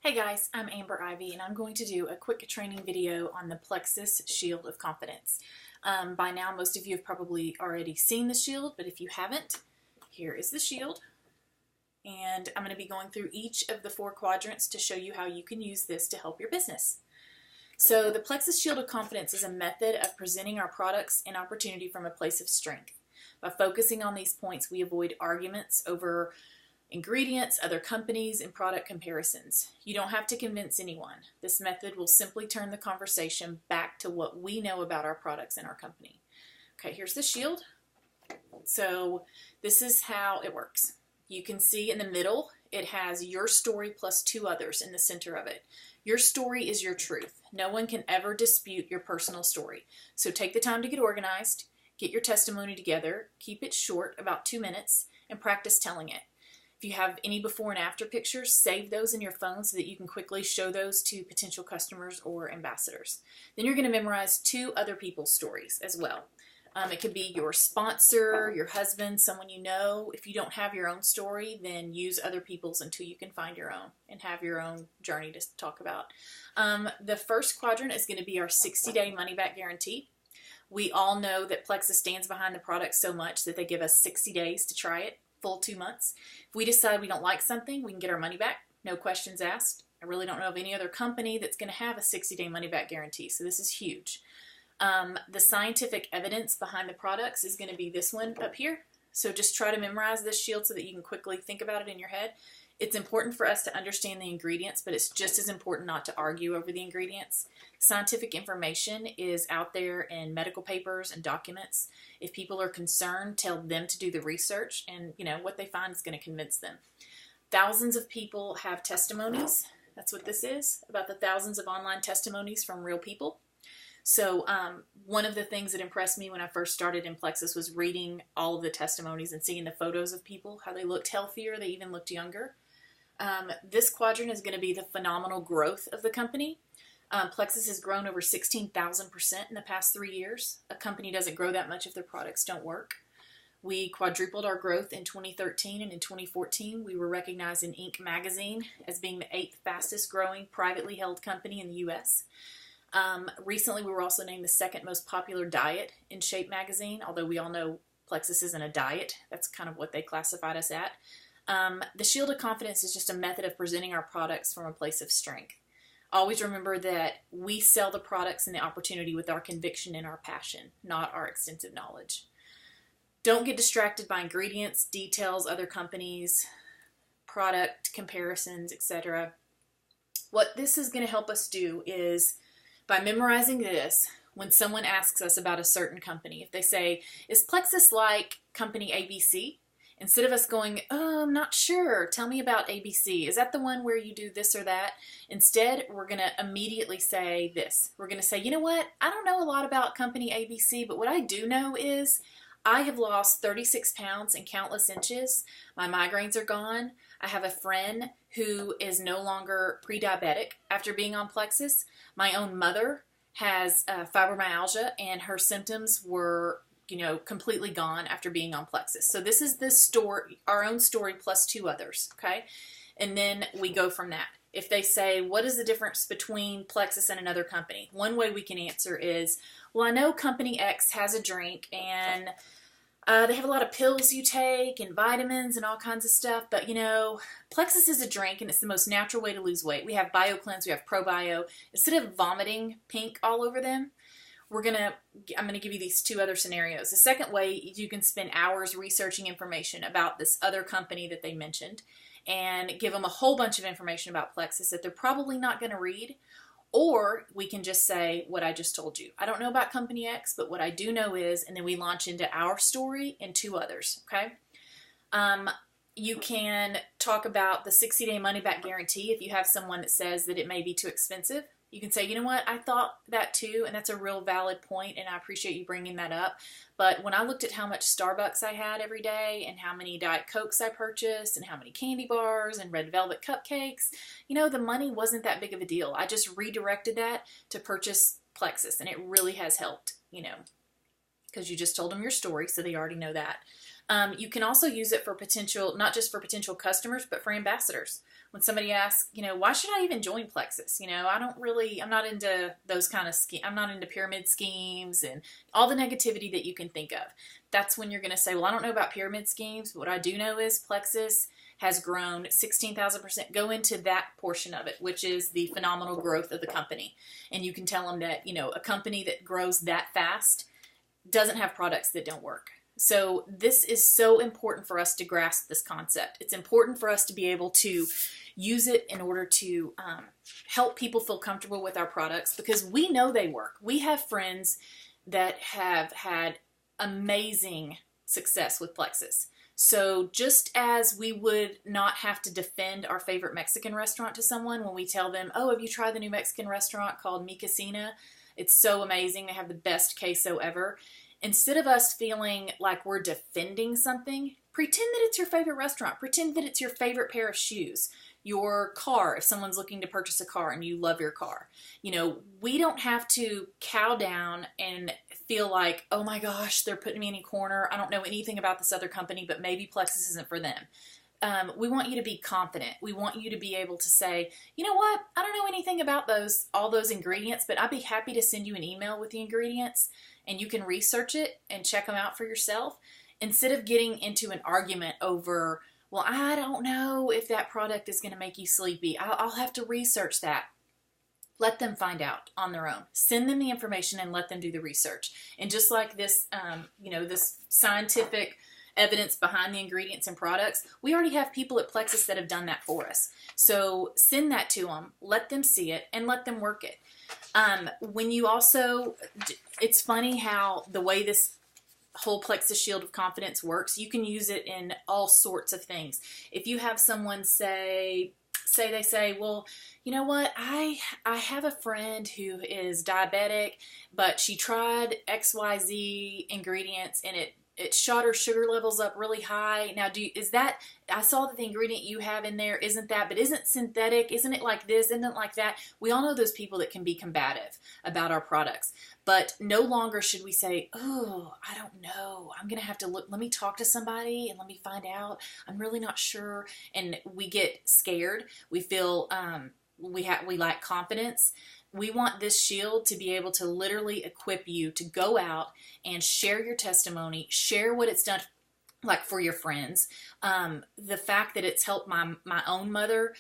Hey guys, I'm Amber Ivy and I'm going to do a quick training video on the Plexus Shield of Confidence. By now most of you have probably already seen the shield, but if you haven't, here is the shield. And I'm going to be going through each of the 4 quadrants to show you how you can use this to help your business. So the Plexus Shield of Confidence is a method of presenting our products and opportunity from a place of strength. By focusing on these points, we avoid arguments over ingredients, other companies, and product comparisons. You don't have to convince anyone. This method will simply turn the conversation back to what we know about our products and our company. Okay, here's the shield. So this is how it works. You can see in the middle, it has your story plus 2 others in the center of it. Your story is your truth. No one can ever dispute your personal story. So take the time to get organized, get your testimony together, keep it short, about 2 minutes, and practice telling it. If you have any before and after pictures, save those in your phone so that you can quickly show those to potential customers or ambassadors. Then you're going to memorize 2 other people's stories as well. It could be your sponsor, your husband, someone you know. If you don't have your own story, then use other people's until you can find your own and have your own journey to talk about. The first quadrant is going to be our 60-day money-back guarantee. We all know that Plexus stands behind the product so much that they give us 60 days to try it. Full 2 months. If we decide we don't like something, we can get our money back, no questions asked. I really don't know of any other company that's going to have a 60-day money-back guarantee, so this is huge. The scientific evidence behind the products is going to be this one up here. So just try to memorize this shield so that you can quickly think about it in your head. It's important for us to understand the ingredients, but it's just as important not to argue over the ingredients. Scientific information is out there in medical papers and documents. If people are concerned, tell them to do the research, and what they find is going to convince them. Thousands of people have testimonies. That's what this is, about the thousands of online testimonies from real people. So one of the things that impressed me when I first started in Plexus was reading all of the testimonies and seeing the photos of people, how they looked healthier, they even looked younger. This quadrant is going to be the phenomenal growth of the company. Plexus has grown over 16,000% in the past 3 years. A company doesn't grow that much if their products don't work. We quadrupled our growth in 2013, and in 2014 we were recognized in Inc. magazine as being the 8th fastest growing privately held company in the U.S. Recently we were also named the 2nd most popular diet in Shape magazine, although we all know Plexus isn't a diet. That's kind of what they classified us at. The Shield of Confidence is just a method of presenting our products from a place of strength. Always remember that we sell the products and the opportunity with our conviction and our passion, not our extensive knowledge. Don't get distracted by ingredients, details, other companies, product comparisons, etc. What this is going to help us do is, by memorizing this, when someone asks us about a certain company, if they say, "Is Plexus like company ABC?" Instead of us going, "Oh, I'm not sure. Tell me about ABC. Is that the one where you do this or that?" Instead, we're going to immediately say this. We're going to say, "You know what? I don't know a lot about company ABC, but what I do know is I have lost 36 pounds and countless inches. My migraines are gone. I have a friend who is no longer pre-diabetic after being on Plexus. My own mother has fibromyalgia, and her symptoms were completely gone after being on Plexus." So this is the story, our own story plus 2 others, okay? And then we go from that. If they say, "What is the difference between Plexus and another company?" One way we can answer is, "Well, I know company X has a drink, and they have a lot of pills you take and vitamins and all kinds of stuff, but Plexus is a drink and it's the most natural way to lose weight. We have BioCleanse, we have ProBio. Instead of vomiting pink all over them, I'm going to give you these 2 other scenarios. The second way, you can spend hours researching information about this other company that they mentioned and give them a whole bunch of information about Plexus that they're probably not going to read. Or we can just say what I just told you. I don't know about company X, but what I do know is, and then we launch into our story and 2 others, okay? You can talk about the 60-day money-back guarantee if you have someone that says that it may be too expensive. You can say, "You know what, I thought that too, and that's a real valid point, and I appreciate you bringing that up. But when I looked at how much Starbucks I had every day, and how many Diet Cokes I purchased, and how many candy bars, and red velvet cupcakes, the money wasn't that big of a deal. I just redirected that to purchase Plexus, and it really has helped, because you just told them your story, so they already know that. You can also use it for potential, not just for potential customers, but for ambassadors. when somebody asks, why should I even join Plexus? I'm not into those kind of I'm not into pyramid schemes and all the negativity that you can think of. That's when you're going to say, well, I don't know about pyramid schemes, but what I do know is Plexus has grown 16,000%. Go into that portion of it, which is the phenomenal growth of the company. And you can tell them that, a company that grows that fast doesn't have products that don't work. So this is so important for us to grasp this concept. It's important for us to be able to use it in order to help people feel comfortable with our products, because we know they work. We have friends that have had amazing success with Plexus. So just as we would not have to defend our favorite Mexican restaurant to someone when we tell them, oh, have you tried the new Mexican restaurant called Mi Casina? It's so amazing. They have the best queso ever. Instead of us feeling like we're defending something, pretend that it's your favorite restaurant. Pretend that it's your favorite pair of shoes. Your car, if someone's looking to purchase a car and you love your car. We don't have to cow down and feel like, oh my gosh, they're putting me in a corner. I don't know anything about this other company, but maybe Plexus isn't for them. We want you to be confident. We want you to be able to say, you know what, I don't know anything about all those ingredients, but I'd be happy to send you an email with the ingredients and you can research it and check them out for yourself, instead of getting into an argument over, well, I don't know if that product is going to make you sleepy. I'll have to research that. Let them find out on their own. Send them the information and let them do the research. And just like this, this scientific evidence behind the ingredients and products, we already have people at Plexus that have done that for us. So send that to them, let them see it, and let them work it. It's funny how the way this whole Plexus Shield of Confidence works, you can use it in all sorts of things. If you have someone say, well, you know what, I have a friend who is diabetic, but she tried XYZ ingredients and it shot her sugar levels up really high. Now, I saw that the ingredient you have in there isn't that, but isn't synthetic, isn't it like this, isn't it like that? We all know those people that can be combative about our products, but no longer should we say, oh, I don't know, I'm going to have to look, let me talk to somebody and let me find out, I'm really not sure. And we get scared. We feel, we lack confidence. We want this shield to be able to literally equip you to go out and share your testimony, share what it's done, like for your friends. The fact that it's helped my own mother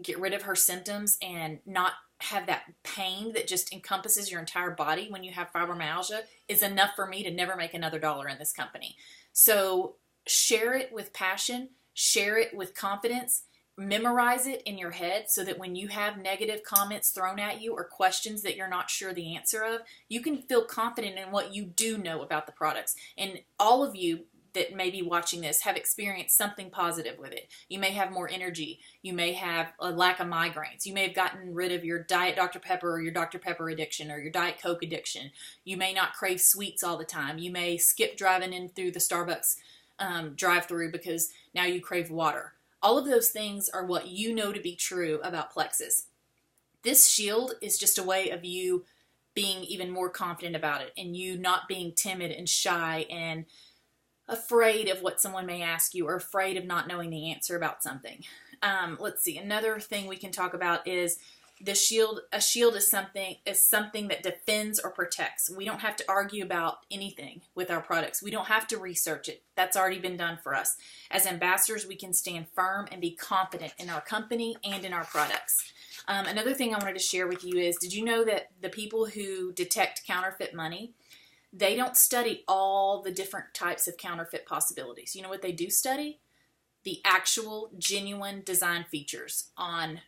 get rid of her symptoms and not have that pain that just encompasses your entire body when you have fibromyalgia is enough for me to never make another dollar in this company. So share it with passion, share it with confidence. Memorize it in your head so that when you have negative comments thrown at you or questions that you're not sure the answer of, you can feel confident in what you do know about the products. And all of you that may be watching this have experienced something positive with it. You may have more energy. You may have a lack of migraines. You may have gotten rid of your Diet Dr. Pepper or your Dr. Pepper addiction or your Diet Coke addiction. You may not crave sweets all the time. You may skip driving in through the Starbucks drive-through because now you crave water. All of those things are what you know to be true about Plexus. This shield is just a way of you being even more confident about it and you not being timid and shy and afraid of what someone may ask you or afraid of not knowing the answer about something. Let's see. Another thing we can talk about is the shield. A shield is something that defends or protects. We don't have to argue about anything with our products. We don't have to research it. That's already been done for us. As ambassadors, we can stand firm and be confident in our company and in our products. Another thing I wanted to share with you is, did you know that the people who detect counterfeit money, they don't study all the different types of counterfeit possibilities. You know what they do study? The actual genuine design features on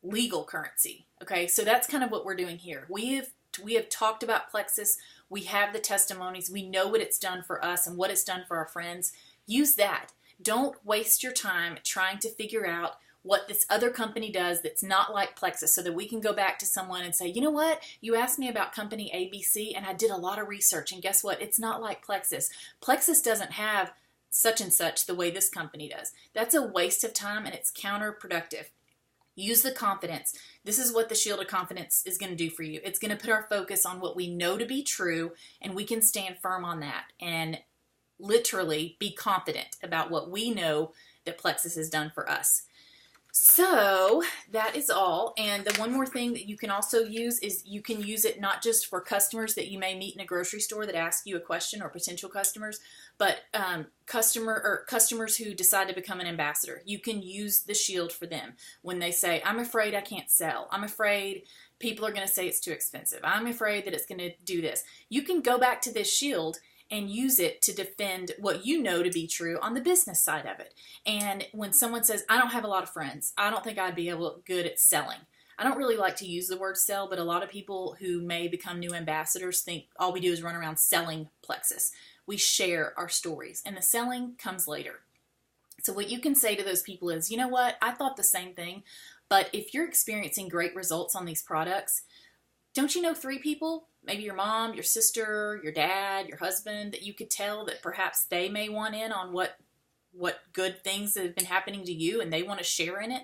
legal currency. Okay, so that's kind of what we're doing here. We have talked about Plexus. We have the testimonies. We know what it's done for us and what it's done for our friends. Use that. Don't waste your time trying to figure out what this other company does that's not like Plexus so that we can go back to someone and say, you know what? You asked me about company ABC and I did a lot of research and guess what? It's not like Plexus. Plexus doesn't have such and such the way this company does. That's a waste of time and it's counterproductive. Use the confidence. This is what the Shield of Confidence is going to do for you. It's going to put our focus on what we know to be true, and we can stand firm on that and literally be confident about what we know that Plexus has done for us. So that is all. And the one more thing that you can also use is you can use it not just for customers that you may meet in a grocery store that ask you a question, or potential customers, but customers who decide to become an ambassador. You can use the shield for them when they say, I'm afraid I can't sell. I'm afraid people are going to say it's too expensive. I'm afraid that it's going to do this. You can go back to this shield and use it to defend what you know to be true on the business side of it. And when someone says, I don't have a lot of friends, I don't think I'd be good at selling. I don't really like to use the word sell, but a lot of people who may become new ambassadors think all we do is run around selling Plexus. We share our stories, and the selling comes later. So what you can say to those people is, you know what, I thought the same thing, but if you're experiencing great results on these products, don't you know 3 people, maybe your mom, your sister, your dad, your husband, that you could tell that perhaps they may want in on what good things that have been happening to you and they want to share in it?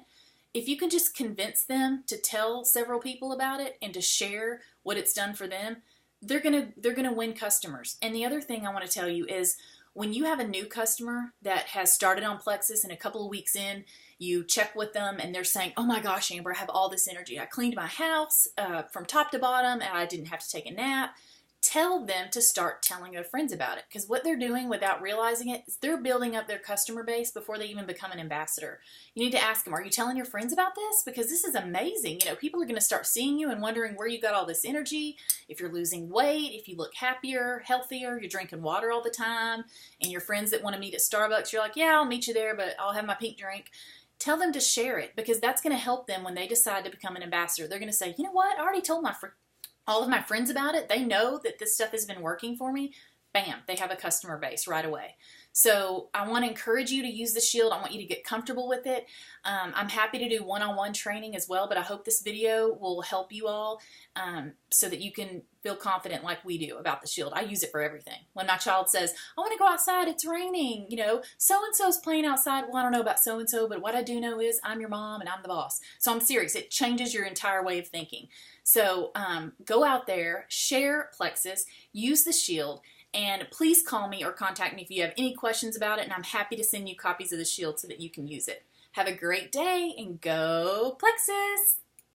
If you can just convince them to tell several people about it and to share what it's done for them, they're gonna win customers. And the other thing I want to tell you is, when you have a new customer that has started on Plexus and a couple of weeks in, you check with them and they're saying, oh my gosh, Amber, I have all this energy. I cleaned my house from top to bottom and I didn't have to take a nap. Tell them to start telling their friends about it, because what they're doing without realizing it is they're building up their customer base before they even become an ambassador. You need to ask them, are you telling your friends about this? Because this is amazing. You know, people are going to start seeing you and wondering where you got all this energy, if you're losing weight, if you look happier, healthier, you're drinking water all the time, and your friends that want to meet at Starbucks, you're like, yeah, I'll meet you there, but I'll have my pink drink. Tell them to share it, because that's going to help them when they decide to become an ambassador. They're going to say, you know what, I already told all of my friends about it. They know that this stuff has been working for me. Bam, they have a customer base right away. So I want to encourage you to use the shield. I want you to get comfortable with it. I'm happy to do one-on-one training as well, but I hope this video will help you all so that you can feel confident like we do about the shield. I use it for everything. When my child says, I want to go outside, it's raining, you know, so-and-so's playing outside. Well, I don't know about so-and-so, but what I do know is I'm your mom and I'm the boss. So I'm serious. It changes your entire way of thinking. So go out there, share Plexus, use the shield, and please call me or contact me if you have any questions about it, and I'm happy to send you copies of the shield so that you can use it. Have a great day and go Plexus!